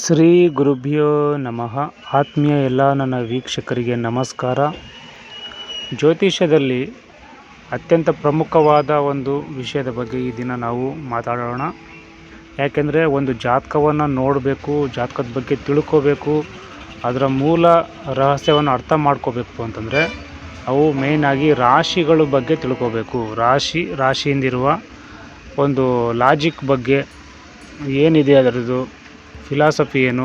ಶ್ರೀ ಗುರುಭ್ಯೋ ನಮಃ. ಆತ್ಮೀಯ ಎಲ್ಲ ನನ್ನ ವೀಕ್ಷಕರಿಗೆ ನಮಸ್ಕಾರ. ಜ್ಯೋತಿಷ್ಯದಲ್ಲಿ ಅತ್ಯಂತ ಪ್ರಮುಖವಾದ ಒಂದು ವಿಷಯದ ಬಗ್ಗೆ ಈ ದಿನ ನಾವು ಮಾತಾಡೋಣ. ಯಾಕೆಂದರೆ ಒಂದು ಜಾತಕವನ್ನು ನೋಡಬೇಕು, ಜಾತಕದ ಬಗ್ಗೆ ತಿಳ್ಕೋಬೇಕು, ಅದರ ಮೂಲ ರಹಸ್ಯವನ್ನು ಅರ್ಥ ಮಾಡ್ಕೋಬೇಕು ಅಂತಂದರೆ ಅವು ಮೇಯ್ನಾಗಿ ರಾಶಿಗಳ ಬಗ್ಗೆ ತಿಳ್ಕೋಬೇಕು. ರಾಶಿಯಿಂದಿರುವ ಒಂದು ಲಾಜಿಕ್ ಬಗ್ಗೆ ಏನಿದೆ, ಅದರದ್ದು ಫಿಲಾಸಫಿ ಏನು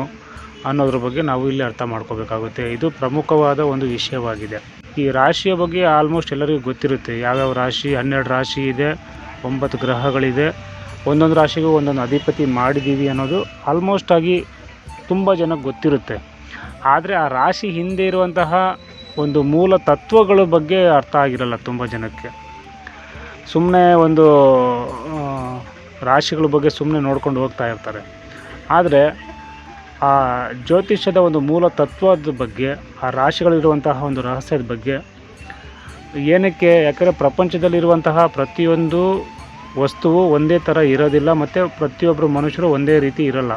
ಅನ್ನೋದ್ರ ಬಗ್ಗೆ ನಾವು ಇಲ್ಲಿ ಅರ್ಥ ಮಾಡ್ಕೋಬೇಕಾಗುತ್ತೆ. ಇದು ಪ್ರಮುಖವಾದ ಒಂದು ವಿಷಯವಾಗಿದೆ. ಈ ರಾಶಿಯ ಬಗ್ಗೆ ಆಲ್ಮೋಸ್ಟ್ ಎಲ್ಲರಿಗೂ ಗೊತ್ತಿರುತ್ತೆ. ಯಾವ್ಯಾವ ರಾಶಿ, 12 ರಾಶಿ ಇದೆ, 9 ಗ್ರಹಗಳಿದೆ, ಒಂದೊಂದು ರಾಶಿಗೂ ಒಂದೊಂದು ಅಧಿಪತಿ ಮಾಡಿದ್ದೀವಿ ಅನ್ನೋದು ಆಲ್ಮೋಸ್ಟ್ ಆಗಿ ತುಂಬ ಜನಕ್ಕೆ ಗೊತ್ತಿರುತ್ತೆ. ಆದರೆ ಆ ರಾಶಿ ಹಿಂದೆ ಇರುವಂತಹ ಒಂದು ಮೂಲ ತತ್ವಗಳ ಬಗ್ಗೆ ಅರ್ಥ ಆಗಿರಲ್ಲ ತುಂಬ ಜನಕ್ಕೆ. ಸುಮ್ಮನೆ ಒಂದು ರಾಶಿಗಳ ಬಗ್ಗೆ ಸುಮ್ಮನೆ ನೋಡ್ಕೊಂಡು ಹೋಗ್ತಾ ಇರ್ತಾರೆ. ಆದರೆ ಆ ಜ್ಯೋತಿಷ್ಯದ ಒಂದು ಮೂಲ ತತ್ವದ ಬಗ್ಗೆ, ಆ ರಾಶಿಗಳಿರುವಂತಹ ಒಂದು ರಹಸ್ಯದ ಬಗ್ಗೆ ಏನಕ್ಕೆ, ಯಾಕಂದರೆ ಪ್ರಪಂಚದಲ್ಲಿರುವಂತಹ ಪ್ರತಿಯೊಂದು ವಸ್ತುವು ಒಂದೇ ಥರ ಇರೋದಿಲ್ಲ, ಮತ್ತು ಪ್ರತಿಯೊಬ್ಬರು ಮನುಷ್ಯರು ಒಂದೇ ರೀತಿ ಇರಲ್ಲ.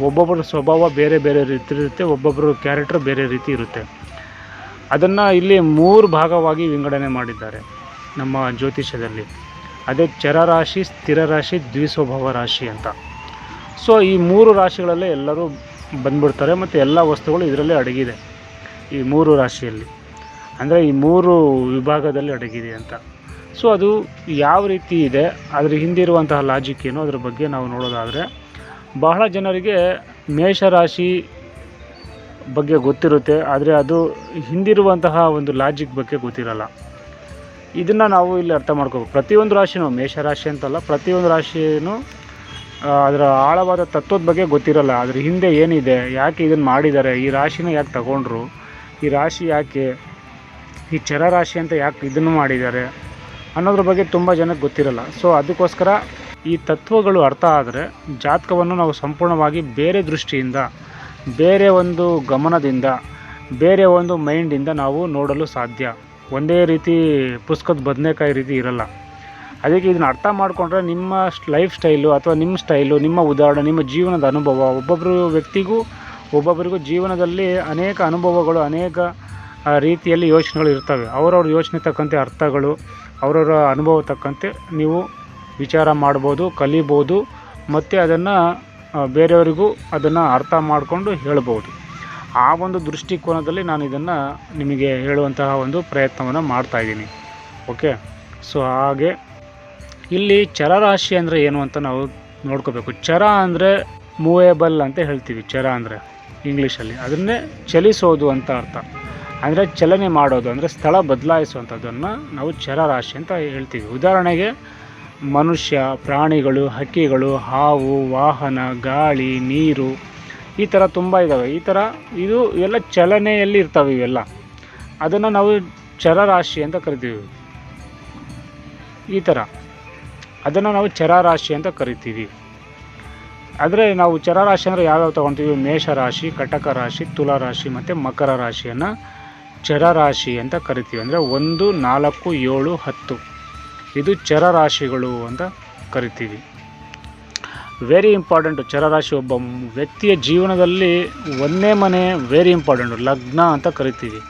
ಒಬ್ಬೊಬ್ಬರ ಸ್ವಭಾವ ಬೇರೆ ಬೇರೆ ರೀತಿ ಇರುತ್ತೆ, ಒಬ್ಬೊಬ್ಬರು ಕ್ಯಾರೆಕ್ಟರ್ ಬೇರೆ ರೀತಿ ಇರುತ್ತೆ. ಅದನ್ನು ಇಲ್ಲಿ 3 ಭಾಗವಾಗಿ ವಿಂಗಡಣೆ ಮಾಡಿದ್ದಾರೆ ನಮ್ಮ ಜ್ಯೋತಿಷ್ಯದಲ್ಲಿ. ಅದೇ ಚರರಾಶಿ, ಸ್ಥಿರ ರಾಶಿ, ದ್ವಿಸ್ವಭಾವ ರಾಶಿ ಅಂತ. ಸೊ ಈ 3 ರಾಶಿಗಳಲ್ಲೇ ಎಲ್ಲರೂ ಬಂದ್ಬಿಡ್ತಾರೆ, ಮತ್ತು ಎಲ್ಲ ವಸ್ತುಗಳು ಇದರಲ್ಲೇ ಅಡಗಿದೆ. ಈ 3 ರಾಶಿಯಲ್ಲಿ ಅಂದರೆ ಈ 3 ವಿಭಾಗದಲ್ಲಿ ಅಡಗಿದೆ ಅಂತ. ಸೊ ಅದು ಯಾವ ರೀತಿ ಇದೆ, ಅದರ ಹಿಂದಿರುವಂತಹ ಲಾಜಿಕ್ ಏನು, ಅದರ ಬಗ್ಗೆ ನಾವು ನೋಡೋದಾದರೆ, ಬಹಳ ಜನರಿಗೆ ಮೇಷರಾಶಿ ಬಗ್ಗೆ ಗೊತ್ತಿರುತ್ತೆ, ಆದರೆ ಅದು ಹಿಂದಿರುವಂತಹ ಒಂದು ಲಾಜಿಕ್ ಬಗ್ಗೆ ಗೊತ್ತಿರಲ್ಲ. ಇದನ್ನು ನಾವು ಇಲ್ಲಿ ಅರ್ಥ ಮಾಡ್ಕೋಬೇಕು. ಪ್ರತಿಯೊಂದು ರಾಶಿನೂ, ಮೇಷರಾಶಿ ಅಂತಲ್ಲ, ಪ್ರತಿಯೊಂದು ರಾಶಿಯೂ ಅದರ ಆಳವಾದ ತತ್ವದ ಬಗ್ಗೆ ಗೊತ್ತಿರಲ್ಲ. ಅದ್ರ ಹಿಂದೆ ಏನಿದೆ, ಯಾಕೆ ಇದನ್ನು ಮಾಡಿದ್ದಾರೆ, ಈ ರಾಶಿನ ಯಾಕೆ ತಗೊಂಡ್ರು, ಈ ರಾಶಿ ಯಾಕೆ, ಈ ಚರರಾಶಿ ಅಂತ ಯಾಕೆ ಇದನ್ನು ಮಾಡಿದ್ದಾರೆ ಅನ್ನೋದ್ರ ಬಗ್ಗೆ ತುಂಬ ಜನಕ್ಕೆ ಗೊತ್ತಿರಲ್ಲ. ಸೊ ಅದಕ್ಕೋಸ್ಕರ ಈ ತತ್ವಗಳು ಅರ್ಥ ಆದರೆ ಜಾತಕವನ್ನು ನಾವು ಸಂಪೂರ್ಣವಾಗಿ ಬೇರೆ ದೃಷ್ಟಿಯಿಂದ, ಬೇರೆ ಒಂದು ಗಮನದಿಂದ, ಬೇರೆ ಒಂದು ಮೈಂಡಿಂದ ನಾವು ನೋಡಲು ಸಾಧ್ಯ. ಒಂದೇ ರೀತಿ ಪುಸ್ತಕದ ಬದನೆಕಾಯಿ ರೀತಿ ಇರಲ್ಲ. ಅದಕ್ಕೆ ಇದನ್ನು ಅರ್ಥ ಮಾಡಿಕೊಂಡ್ರೆ ನಿಮ್ಮ ಲೈಫ್ ಸ್ಟೈಲು ಅಥವಾ ನಿಮ್ಮ ಸ್ಟೈಲು, ನಿಮ್ಮ ಉದಾಹರಣೆ, ನಿಮ್ಮ ಜೀವನದ ಅನುಭವ, ಒಬ್ಬೊಬ್ಬರು ವ್ಯಕ್ತಿಗೂ ಒಬ್ಬೊಬ್ಬರಿಗೂ ಜೀವನದಲ್ಲಿ ಅನೇಕ ಅನುಭವಗಳು, ಅನೇಕ ರೀತಿಯಲ್ಲಿ ಯೋಚನೆಗಳು ಇರ್ತವೆ. ಅವರವ್ರ ಯೋಚನೆ ತಕ್ಕಂತೆ ಅರ್ಥಗಳು, ಅವರವರ ಅನುಭವ ತಕ್ಕಂತೆ ನೀವು ವಿಚಾರ ಮಾಡ್ಬೋದು, ಕಲಿಬೋದು, ಮತ್ತು ಅದನ್ನು ಬೇರೆಯವರಿಗೂ ಅದನ್ನು ಅರ್ಥ ಮಾಡಿಕೊಂಡು ಹೇಳ್ಬೋದು. ಆ ಒಂದು ದೃಷ್ಟಿಕೋನದಲ್ಲಿ ನಾನು ಇದನ್ನು ನಿಮಗೆ ಹೇಳುವಂತಹ ಒಂದು ಪ್ರಯತ್ನವನ್ನು ಮಾಡ್ತಾಯಿದ್ದೀನಿ. ಓಕೆ. ಸೊ ಹಾಗೆ ಇಲ್ಲಿ ಚರರಾಶಿ ಅಂದರೆ ಏನು ಅಂತ ನಾವು ನೋಡ್ಕೋಬೇಕು. ಚರ ಅಂದರೆ ಮೂವೇಬಲ್ ಅಂತ ಹೇಳ್ತೀವಿ. ಚರ ಅಂದರೆ ಇಂಗ್ಲೀಷಲ್ಲಿ ಅದನ್ನೇ ಚಲಿಸೋದು ಅಂತ ಅರ್ಥ. ಅಂದರೆ ಚಲನೆ ಮಾಡೋದು, ಅಂದರೆ ಸ್ಥಳ ಬದಲಾಯಿಸುವಂಥದ್ದನ್ನು ನಾವು ಚರರಾಶಿ ಅಂತ ಹೇಳ್ತೀವಿ. ಉದಾಹರಣೆಗೆ ಮನುಷ್ಯ, ಪ್ರಾಣಿಗಳು, ಹಕ್ಕಿಗಳು, ಹಾವು, ವಾಹನ, ಗಾಳಿ, ನೀರು, ಈ ಥರ ತುಂಬ ಇದ್ದಾವೆ. ಇದು ಎಲ್ಲ ಚಲನೆಯಲ್ಲಿ ಇರ್ತವೆ. ಇವೆಲ್ಲ ಅದನ್ನು ನಾವು ಚರರಾಶಿ ಅಂತ ಕರಿತೀವಿ. ಈ ಥರ ಅದನ್ನು ನಾವು ಚರರಾಶಿ ಅಂತ ಕರಿತೀವಿ. ಆದರೆ ನಾವು ಚರರಾಶಿ ಅಂದರೆ ಯಾವ್ಯಾವ ತೊಗೊತೀವಿ, ಮೇಷರಾಶಿ, ಕಟಕ ರಾಶಿ, ತುಲಾ ರಾಶಿ ಮತ್ತು ಮಕರ ರಾಶಿಯನ್ನು ಚರರಾಶಿ ಅಂತ ಕರಿತೀವಿ. ಅಂದರೆ 1, 4, 7, 10 ಇದು ಚರರಾಶಿಗಳು ಅಂತ ಕರಿತೀವಿ. ವೆರಿ ಇಂಪಾರ್ಟೆಂಟು ಚರರಾಶಿ. ಒಬ್ಬ ವ್ಯಕ್ತಿಯ ಜೀವನದಲ್ಲಿ 1ನೇ ಮನೆ ವೆರಿ ಇಂಪಾರ್ಟೆಂಟು. ಲಗ್ನ ಅಂತ ಕರಿತೀವಿ.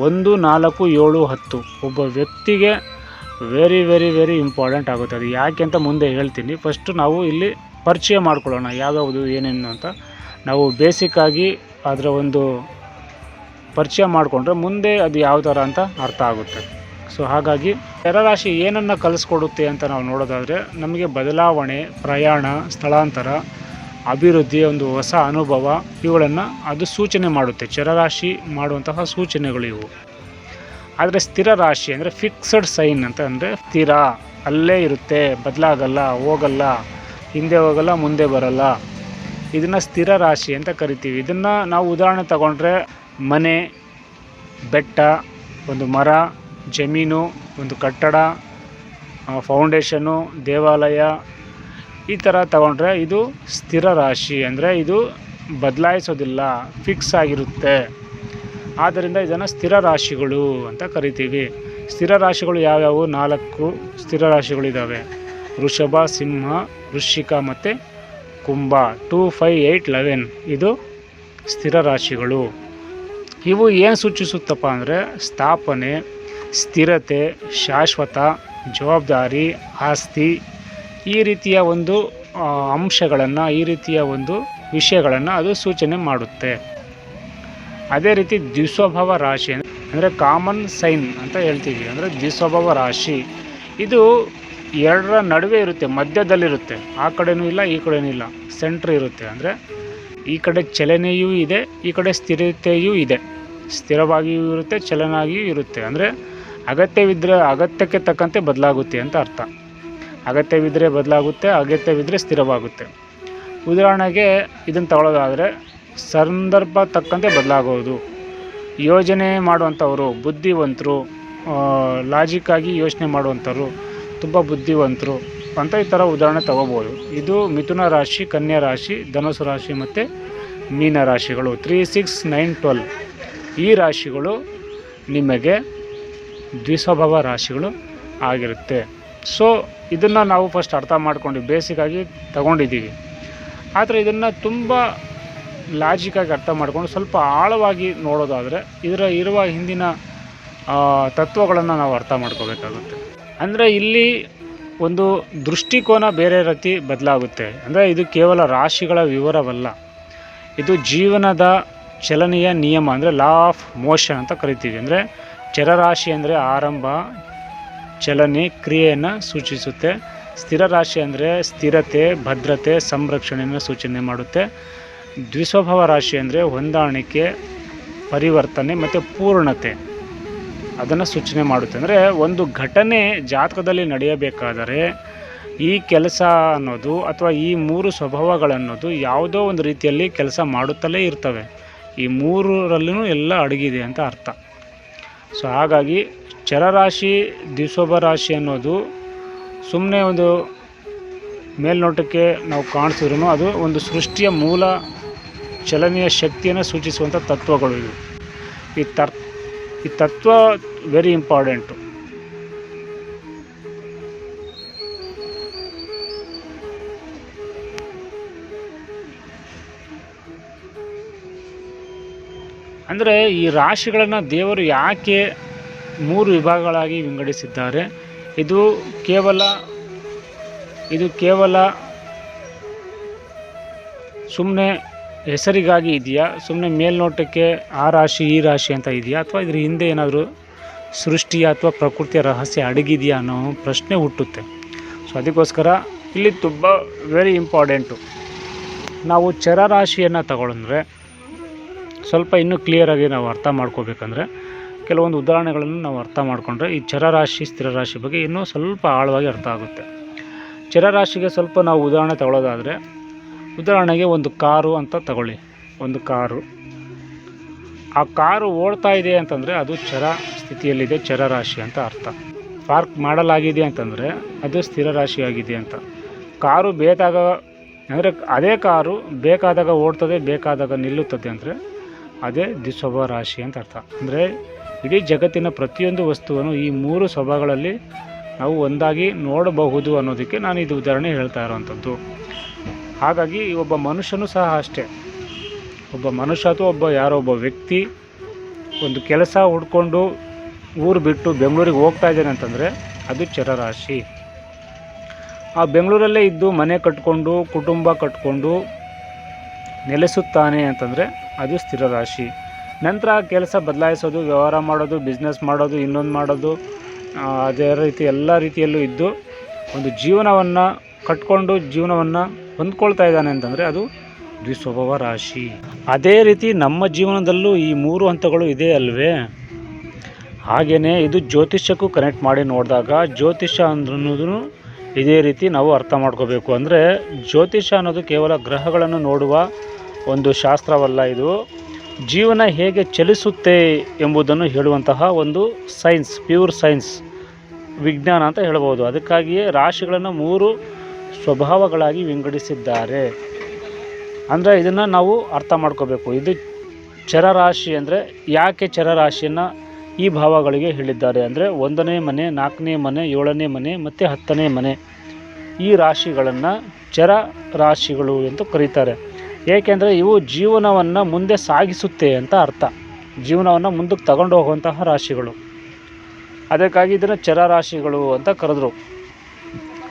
1, 4, 7, 10 ಒಬ್ಬ ವ್ಯಕ್ತಿಗೆ ವೆರಿ ವೆರಿ ವೆರಿ ಇಂಪಾರ್ಟೆಂಟ್ ಆಗುತ್ತೆ. ಅದು ಯಾಕೆ ಅಂತ ಮುಂದೆ ಹೇಳ್ತೀನಿ. ಫಸ್ಟು ನಾವು ಇಲ್ಲಿ ಪರಿಚಯ ಮಾಡ್ಕೊಳ್ಳೋಣ, ಯಾವ್ಯಾವುದು ಏನೇನು ಅಂತ. ನಾವು ಬೇಸಿಕ್ಕಾಗಿ ಅದರ ಒಂದು ಪರಿಚಯ ಮಾಡಿಕೊಂಡ್ರೆ ಮುಂದೆ ಅದು ಯಾವ ಥರ ಅಂತ ಅರ್ಥ ಆಗುತ್ತೆ. ಸೊ ಹಾಗಾಗಿ ಚರರಾಶಿ ಏನನ್ನು ಕಲಿಸ್ಕೊಡುತ್ತೆ ಅಂತ ನಾವು ನೋಡೋದಾದರೆ, ನಮಗೆ ಬದಲಾವಣೆ, ಪ್ರಯಾಣ, ಸ್ಥಳಾಂತರ, ಅಭಿವೃದ್ಧಿ, ಒಂದು ಹೊಸ ಅನುಭವ, ಇವುಗಳನ್ನು ಅದು ಸೂಚನೆ ಮಾಡುತ್ತೆ. ಚರರಾಶಿ ಮಾಡುವಂತಹ ಸೂಚನೆಗಳು ಇವು. ಆದರೆ ಸ್ಥಿರ ರಾಶಿ ಅಂದರೆ ಫಿಕ್ಸಡ್ ಸೈನ್ ಅಂತ, ಅಂದರೆ ಸ್ಥಿರ, ಅಲ್ಲೇ ಇರುತ್ತೆ, ಬದಲಾಗಲ್ಲ, ಹೋಗಲ್ಲ, ಹಿಂದೆ ಹೋಗಲ್ಲ, ಮುಂದೆ ಬರಲ್ಲ. ಇದನ್ನು ಸ್ಥಿರ ರಾಶಿ ಅಂತ ಕರಿತೀವಿ. ಇದನ್ನು ನಾವು ಉದಾಹರಣೆ ತಗೊಂಡ್ರೆ ಮನೆ, ಬೆಟ್ಟ, ಒಂದು ಮರ, ಜಮೀನು, ಒಂದು ಕಟ್ಟಡ, ಫೌಂಡೇಶನು, ದೇವಾಲಯ, ಈ ಥರ ತಗೊಂಡ್ರೆ ಇದು ಸ್ಥಿರ ರಾಶಿ. ಅಂದರೆ ಇದು ಬದಲಾಯಿಸೋದಿಲ್ಲ, ಫಿಕ್ಸ್ ಆಗಿರುತ್ತೆ. ಆದ್ದರಿಂದ ಇದನ್ನು ಸ್ಥಿರ ರಾಶಿಗಳು ಅಂತ ಕರಿತೀವಿ. ಸ್ಥಿರ ರಾಶಿಗಳು ಯಾವ್ಯಾವು? 4 ಸ್ಥಿರ ರಾಶಿಗಳಿದ್ದಾವೆ. ವೃಷಭ, ಸಿಂಹ, ವೃಶ್ಚಿಕ ಮತ್ತು ಕುಂಭ 2, 5, 8, 11 ಇದು ಸ್ಥಿರ ರಾಶಿಗಳು. ಇವು ಏನು ಸೂಚಿಸುತ್ತಪ್ಪ ಅಂದರೆ ಸ್ಥಾಪನೆ, ಸ್ಥಿರತೆ, ಶಾಶ್ವತ, ಜವಾಬ್ದಾರಿ, ಆಸ್ತಿ, ಈ ರೀತಿಯ ಒಂದು ಅಂಶಗಳನ್ನು, ಈ ರೀತಿಯ ಒಂದು ವಿಷಯಗಳನ್ನು ಅದು ಸೂಚನೆ ಮಾಡುತ್ತೆ. ಅದೇ ರೀತಿ ದ್ವಿಸ್ವಭಾವ ರಾಶಿ ಅಂದರೆ ಕಾಮನ್ ಸೈನ್ ಅಂತ ಹೇಳ್ತೀವಿ. ಅಂದರೆ ದ್ವಿಸ್ವಭಾವ ರಾಶಿ ಇದು ಎರಡರ ನಡುವೆ ಇರುತ್ತೆ, ಮಧ್ಯದಲ್ಲಿರುತ್ತೆ. ಆ ಕಡೆನೂ ಇಲ್ಲ, ಈ ಕಡೆನೂ ಇಲ್ಲ, ಸೆಂಟ್ರ್ ಇರುತ್ತೆ. ಅಂದರೆ ಈ ಕಡೆ ಚಲನೆಯೂ ಇದೆ, ಈ ಕಡೆ ಸ್ಥಿರತೆಯೂ ಇದೆ. ಸ್ಥಿರವಾಗಿಯೂ ಇರುತ್ತೆ, ಚಲನಾಗಿಯೂ ಇರುತ್ತೆ. ಅಂದರೆ ಅಗತ್ಯವಿದ್ದರೆ ಅಗತ್ಯಕ್ಕೆ ತಕ್ಕಂತೆ ಬದಲಾಗುತ್ತೆ ಅಂತ ಅರ್ಥ. ಅಗತ್ಯವಿದ್ದರೆ ಬದಲಾಗುತ್ತೆ, ಅಗತ್ಯವಿದ್ದರೆ ಸ್ಥಿರವಾಗುತ್ತೆ. ಉದಾಹರಣೆಗೆ ಇದನ್ನು ತಗೊಳ್ಳೋದಾದರೆ ಸಂದರ್ಭ ತಕ್ಕಂತೆ ಬದಲಾಗೋದು. ಯೋಜನೆ ಮಾಡುವಂಥವರು ಬುದ್ಧಿವಂತರು, ಲಾಜಿಕ್ಕಾಗಿ ಯೋಚನೆ ಮಾಡುವಂಥವ್ರು, ತುಂಬ ಬುದ್ಧಿವಂತರು ಅಂತ ಈ ಥರ ಉದಾಹರಣೆ ತಗೋಬೋದು. ಇದು ಮಿಥುನ ರಾಶಿ, ಕನ್ಯಾ ರಾಶಿ, ಧನುಸು ರಾಶಿ ಮತ್ತು ಮೀನ ರಾಶಿಗಳು. 3, 6, 9, 12 ಈ ರಾಶಿಗಳು ನಿಮಗೆ ದ್ವಿಸ್ವಭಾವ ರಾಶಿಗಳು ಆಗಿರುತ್ತೆ. ಸೊ ಇದನ್ನು ನಾವು ಫಸ್ಟ್ ಅರ್ಥ ಮಾಡ್ಕೊಂಡು ಬೇಸಿಕ್ಕಾಗಿ ತಗೊಂಡಿದ್ದೀವಿ. ಆದರೆ ಇದನ್ನು ತುಂಬ ಲಾಜಿಕ್ಕಾಗಿ ಅರ್ಥ ಮಾಡಿಕೊಂಡು ಸ್ವಲ್ಪ ಆಳವಾಗಿ ನೋಡೋದಾದರೆ ಇದರ ಇರುವ ಹಿಂದಿನ ತತ್ವಗಳನ್ನು ನಾವು ಅರ್ಥ ಮಾಡ್ಕೋಬೇಕಾಗುತ್ತೆ. ಅಂದರೆ ಇಲ್ಲಿ ಒಂದು ದೃಷ್ಟಿಕೋನ ಬೇರೆ ರೀತಿ ಬದಲಾಗುತ್ತೆ. ಅಂದರೆ ಇದು ಕೇವಲ ರಾಶಿಗಳ ವಿವರವಲ್ಲ, ಇದು ಜೀವನದ ಚಲನೆಯ ನಿಯಮ, ಅಂದರೆ ಲಾ ಆಫ್ ಮೋಷನ್ ಅಂತ ಕರಿತೀವಿ. ಅಂದರೆ ಚರರಾಶಿ ಅಂದರೆ ಆರಂಭ, ಚಲನೆ, ಕ್ರಿಯೆಯನ್ನು ಸೂಚಿಸುತ್ತೆ. ಸ್ಥಿರ ರಾಶಿ ಅಂದರೆ ಸ್ಥಿರತೆ, ಭದ್ರತೆ, ಸಂರಕ್ಷಣೆಯನ್ನು ಸೂಚನೆ ಮಾಡುತ್ತೆ. ದ್ವಿಸ್ವಭಾವ ರಾಶಿ ಅಂದರೆ ಹೊಂದಾಣಿಕೆ, ಪರಿವರ್ತನೆ ಮತ್ತು ಪೂರ್ಣತೆ ಅದನ್ನು ಸೂಚನೆ ಮಾಡುತ್ತೆ. ಅಂದರೆ ಒಂದು ಘಟನೆ ಜಾತಕದಲ್ಲಿ ನಡೆಯಬೇಕಾದರೆ ಈ ಕೆಲಸ ಅನ್ನೋದು ಅಥವಾ ಈ 3 ಸ್ವಭಾವಗಳನ್ನೋದು ಯಾವುದೋ ಒಂದು ರೀತಿಯಲ್ಲಿ ಕೆಲಸ ಮಾಡುತ್ತಲೇ ಇರ್ತವೆ. ಈ 3ರಲ್ಲೂ ಎಲ್ಲ ಅಡಗಿದೆ ಅಂತ ಅರ್ಥ. ಸೊ ಹಾಗಾಗಿ ಚರರಾಶಿ, ದ್ವಿಸ್ವಭಾವ ರಾಶಿ ಅನ್ನೋದು ಸುಮ್ಮನೆ ಒಂದು ಮೇಲ್ನೋಟಕ್ಕೆ ನಾವು ಕಾಣಿಸಿದ್ರೂ ಅದು ಒಂದು ಸೃಷ್ಟಿಯ ಮೂಲ ಚಲನೆಯ ಶಕ್ತಿಯನ್ನು ಸೂಚಿಸುವಂಥ ತತ್ವಗಳು ಇವು. ಈ ತತ್ವ ವೆರಿ ಇಂಪಾರ್ಟೆಂಟು. ಅಂದರೆ ಈ ರಾಶಿಗಳನ್ನು ದೇವರು ಯಾಕೆ 3 ವಿಭಾಗಗಳಾಗಿ ವಿಂಗಡಿಸಿದ್ದಾರೆ? ಇದು ಕೇವಲ ಸುಮ್ಮನೆ ಹೆಸರಿಗಾಗಿ ಇದೆಯಾ? ಸುಮ್ಮನೆ ಮೇಲ್ನೋಟಕ್ಕೆ ಆ ರಾಶಿ ಈ ರಾಶಿ ಅಂತ ಇದೆಯಾ? ಅಥವಾ ಇದ್ರ ಹಿಂದೆ ಏನಾದರೂ ಸೃಷ್ಟಿಯ ಅಥವಾ ಪ್ರಕೃತಿಯ ರಹಸ್ಯ ಅಡಗಿದೆಯಾ ಅನ್ನೋ ಪ್ರಶ್ನೆ ಹುಟ್ಟುತ್ತೆ. ಸೊ ಅದಕ್ಕೋಸ್ಕರ ಇಲ್ಲಿ ತುಂಬ ವೆರಿ ಇಂಪಾರ್ಟೆಂಟು. ನಾವು ಚರರಾಶಿಯನ್ನು ತಗೊಳ್ಳಂದ್ರೆ ಸ್ವಲ್ಪ ಇನ್ನೂ ಕ್ಲಿಯರಾಗಿ ನಾವು ಅರ್ಥ ಮಾಡ್ಕೋಬೇಕಂದ್ರೆ ಕೆಲವೊಂದು ಉದಾಹರಣೆಗಳನ್ನು ನಾವು ಅರ್ಥ ಮಾಡಿಕೊಂಡ್ರೆ ಈ ಚರರಾಶಿ, ಸ್ಥಿರರಾಶಿ ಬಗ್ಗೆ ಇನ್ನೂ ಸ್ವಲ್ಪ ಆಳವಾಗಿ ಅರ್ಥ ಆಗುತ್ತೆ. ಚರರಾಶಿಗೆ ಸ್ವಲ್ಪ ನಾವು ಉದಾಹರಣೆ ತಗೊಳ್ಳೋದಾದರೆ, ಉದಾಹರಣೆಗೆ ಒಂದು ಕಾರು ಅಂತ ತಗೊಳ್ಳಿ. ಒಂದು ಕಾರು, ಆ ಕಾರು ಓಡ್ತಾ ಇದೆ ಅಂತಂದರೆ ಅದು ಚರ ಸ್ಥಿತಿಯಲ್ಲಿದೆ, ಚರರಾಶಿ ಅಂತ ಅರ್ಥ. ಪಾರ್ಕ್ ಮಾಡಲಾಗಿದೆ ಅಂತಂದರೆ ಅದು ಸ್ಥಿರ ರಾಶಿ ಆಗಿದೆ ಅಂತ. ಕಾರು ಅಂದರೆ ಅದೇ ಕಾರು ಬೇಕಾದಾಗ ಓಡ್ತದೆ, ಬೇಕಾದಾಗ ನಿಲ್ಲುತ್ತದೆ ಅಂದರೆ ಅದೇ ದ್ವಿಸ್ವಭಾವ ರಾಶಿ ಅಂತ ಅರ್ಥ. ಅಂದರೆ ಇಡೀ ಜಗತ್ತಿನ ಪ್ರತಿಯೊಂದು ವಸ್ತುವನ್ನು ಈ 3 ಸ್ವಭಾವಗಳಲ್ಲಿ ನಾವು ಒಂದಾಗಿ ನೋಡಬಹುದು ಅನ್ನೋದಕ್ಕೆ ನಾನು ಇದು ಉದಾಹರಣೆ ಹೇಳ್ತಾ ಇರೋವಂಥದ್ದು. ಹಾಗಾಗಿ ಒಬ್ಬ ಮನುಷ್ಯನೂ ಸಹ ಅಷ್ಟೇ. ಒಬ್ಬ ಮನುಷ್ಯ ಅಥವಾ ಒಬ್ಬ ವ್ಯಕ್ತಿ ಒಂದು ಕೆಲಸ ಹುಡ್ಕೊಂಡು ಊರು ಬಿಟ್ಟು ಬೆಂಗಳೂರಿಗೆ ಹೋಗ್ತಾ ಇದ್ದಾನೆ ಅಂತಂದರೆ ಅದು ಚರರಾಶಿ. ಆ ಬೆಂಗಳೂರಲ್ಲೇ ಇದ್ದು ಮನೆ ಕಟ್ಕೊಂಡು ಕುಟುಂಬ ಕಟ್ಕೊಂಡು ನೆಲೆಸುತ್ತಾನೆ ಅಂತಂದರೆ ಅದು ಸ್ಥಿರ ರಾಶಿ. ನಂತರ ಕೆಲಸ ಬದಲಾಯಿಸೋದು, ವ್ಯವಹಾರ ಮಾಡೋದು, ಬಿಸ್ನೆಸ್ ಮಾಡೋದು, ಇನ್ನೊಂದು ಮಾಡೋದು, ಅದೇ ರೀತಿ ಎಲ್ಲ ರೀತಿಯಲ್ಲೂ ಇದ್ದು ಒಂದು ಜೀವನವನ್ನು ಕಟ್ಕೊಂಡು ಜೀವನವನ್ನು ಹೊಂದ್ಕೊಳ್ತಾ ಇದ್ದಾನೆ ಅಂತಂದರೆ ಅದು ದ್ವಿಸ್ವಭಾವ ರಾಶಿ. ಅದೇ ರೀತಿ ನಮ್ಮ ಜೀವನದಲ್ಲೂ ಈ 3 ಹಂತಗಳು ಇದೆ ಅಲ್ವೇ? ಹಾಗೆಯೇ ಇದು ಜ್ಯೋತಿಷ್ಯಕ್ಕೂ ಕನೆಕ್ಟ್ ಮಾಡಿ ನೋಡಿದಾಗ ಜ್ಯೋತಿಷ್ಯ ಅನ್ನೋದು ಇದೇ ರೀತಿ ನಾವು ಅರ್ಥ ಮಾಡ್ಕೋಬೇಕು. ಅಂದರೆ ಜ್ಯೋತಿಷ್ಯ ಅನ್ನೋದು ಕೇವಲ ಗ್ರಹಗಳನ್ನು ನೋಡುವ ಒಂದು ಶಾಸ್ತ್ರವಲ್ಲ, ಇದು ಜೀವನ ಹೇಗೆ ಚಲಿಸುತ್ತೆ ಎಂಬುದನ್ನು ಹೇಳುವಂತಹ ಒಂದು ಸೈನ್ಸ್, ಪ್ಯೂರ್ ಸೈನ್ಸ್, ವಿಜ್ಞಾನ ಅಂತ ಹೇಳ್ಬೋದು. ಅದಕ್ಕಾಗಿಯೇ ರಾಶಿಗಳನ್ನು 3 ಸ್ವಭಾವಗಳಾಗಿ ವಿಂಗಡಿಸಿದ್ದಾರೆ. ಅಂದರೆ ಇದನ್ನು ನಾವು ಅರ್ಥ ಮಾಡ್ಕೋಬೇಕು. ಇದು ಚರರಾಶಿ ಅಂದರೆ ಯಾಕೆ ಚರರಾಶಿಯನ್ನು ಈ ಭಾವಗಳಿಗೆ ಹೇಳಿದ್ದಾರೆ ಅಂದರೆ 1ನೇ ಮನೆ, 4ನೇ ಮನೆ, 7ನೇ ಮನೆ ಮತ್ತು 10ನೇ ಮನೆ ಈ ರಾಶಿಗಳನ್ನು ಚರ ರಾಶಿಗಳು ಎಂದು ಕರೀತಾರೆ. ಏಕೆಂದರೆ ಇವು ಜೀವನವನ್ನು ಮುಂದೆ ಸಾಗಿಸುತ್ತೆ ಅಂತ ಅರ್ಥ. ಜೀವನವನ್ನು ಮುಂದಕ್ಕೆ ತಗೊಂಡು ಹೋಗುವಂತಹ ರಾಶಿಗಳು, ಅದಕ್ಕಾಗಿ ಇದನ್ನು ಚರರಾಶಿಗಳು ಅಂತ ಕರೆದ್ರು.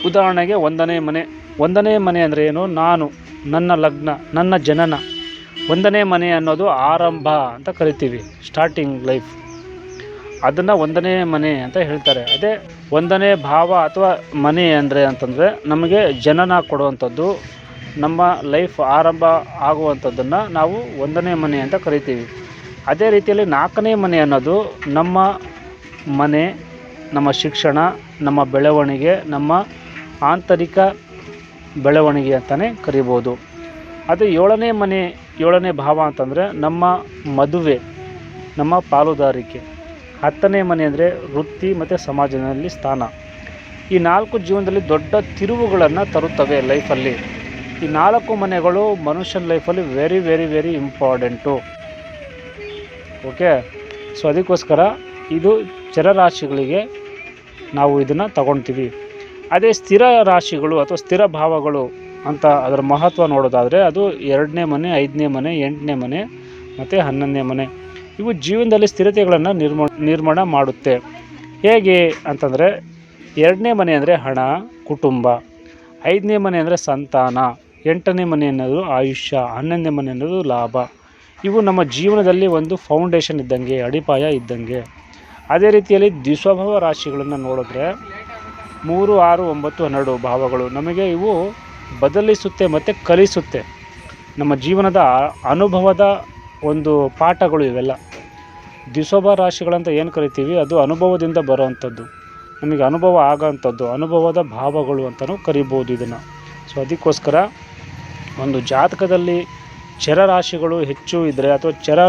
ಉದಾಹರಣೆಗೆ 1ನೇ ಮನೆ. 1ನೇ ಮನೆ ಅಂದರೆ ಏನು? ನಾನು, ನನ್ನ ಲಗ್ನ, ನನ್ನ ಜನನ. 1ನೇ ಮನೆ ಅನ್ನೋದು ಆರಂಭ ಅಂತ ಕರಿತೀವಿ, ಸ್ಟಾರ್ಟಿಂಗ್ ಲೈಫ್. ಅದನ್ನು 1ನೇ ಮನೆ ಅಂತ ಹೇಳ್ತಾರೆ. ಅದೇ 1ನೇ ಭಾವ ಅಥವಾ ಮನೆ ಅಂತಂದರೆ ನಮಗೆ ಜನನ ಕೊಡುವಂಥದ್ದು, ನಮ್ಮ ಲೈಫ್ ಆರಂಭ ಆಗುವಂಥದ್ದನ್ನು ನಾವು 1ನೇ ಮನೆ ಅಂತ ಕರಿತೀವಿ. ಅದೇ ರೀತಿಯಲ್ಲಿ 4ನೇ ಮನೆ ಅನ್ನೋದು ನಮ್ಮ ಮನೆ, ನಮ್ಮ ಶಿಕ್ಷಣ, ನಮ್ಮ ಬೆಳವಣಿಗೆ, ನಮ್ಮ ಆಂತರಿಕ ಬೆಳವಣಿಗೆ ಅಂತಲೇ ಕರಿಬೋದು. ಅದು 7ನೇ ಮನೆ, 7ನೇ ಭಾವ ಅಂತಂದರೆ ನಮ್ಮ ಮದುವೆ, ನಮ್ಮ ಪಾಲುದಾರಿಕೆ. 10ನೇ ಮನೆ ಅಂದರೆ ವೃತ್ತಿ ಮತ್ತು ಸಮಾಜದಲ್ಲಿ ಸ್ಥಾನ. ಈ 4 ಜೀವನದಲ್ಲಿ ದೊಡ್ಡ ತಿರುವುಗಳನ್ನು ತರುತ್ತವೆ ಲೈಫಲ್ಲಿ. ಈ 4 ಮನೆಗಳು ಮನುಷ್ಯನ ಲೈಫಲ್ಲಿ very very very important. Okay, so ಅದಕ್ಕೋಸ್ಕರ ಇದು ಚರರಾಶಿಗಳಿಗೆ ನಾವು ಇದನ್ನು ತಗೊಳ್ತೀವಿ. ಅದೇ ಸ್ಥಿರ ರಾಶಿಗಳು ಅಥವಾ ಸ್ಥಿರ ಭಾವಗಳು ಅಂತ ಅದರ ಮಹತ್ವ ನೋಡೋದಾದರೆ ಅದು 2ನೇ ಮನೆ, 5ನೇ ಮನೆ, 8ನೇ ಮನೆ ಮತ್ತು 11ನೇ ಮನೆ. ಇವು ಜೀವನದಲ್ಲಿ ಸ್ಥಿರತೆಗಳನ್ನು ನಿರ್ಮಾಣ ಮಾಡುತ್ತೆ. ಹೇಗೆ ಅಂತಂದರೆ 2ನೇ ಮನೆ ಅಂದರೆ ಹಣ, ಕುಟುಂಬ. 5ನೇ ಮನೆ ಅಂದರೆ ಸಂತಾನ. 8ನೇ ಮನೆ ಅನ್ನೋದು ಆಯುಷ್ಯ. 11ನೇ ಮನೆ ಅನ್ನೋದು ಲಾಭ. ಇವು ನಮ್ಮ ಜೀವನದಲ್ಲಿ ಒಂದು ಫೌಂಡೇಶನ್ ಇದ್ದಂಗೆ, ಅಡಿಪಾಯ ಇದ್ದಂಗೆ. ಅದೇ ರೀತಿಯಲ್ಲಿ ದ್ವಿಸ್ವಭಾವ ರಾಶಿಗಳನ್ನು ನೋಡಿದ್ರೆ 3, 6, 9, 12 ಭಾವಗಳು ನಮಗೆ ಇವು ಬದಲಿಸುತ್ತೆ ಮತ್ತು ಕಲಿಸುತ್ತೆ. ನಮ್ಮ ಜೀವನದ ಅನುಭವದ ಒಂದು ಪಾಠಗಳು ಇವೆಲ್ಲ. ದ್ವಿಸ್ವಭಾವ ರಾಶಿಗಳಂತ ಏನು ಕರಿತೀವಿ, ಅದು ಅನುಭವದಿಂದ ಬರೋವಂಥದ್ದು, ನಮಗೆ ಅನುಭವ ಆಗೋವಂಥದ್ದು, ಅನುಭವದ ಭಾವಗಳು ಅಂತಲೂ ಕರಿಬೋದು ಇದನ್ನು. ಸೊ ಅದಕ್ಕೋಸ್ಕರ ಒಂದು ಜಾತಕದಲ್ಲಿ ಚರರಾಶಿಗಳು ಹೆಚ್ಚು ಇದ್ದರೆ ಅಥವಾ ಚರ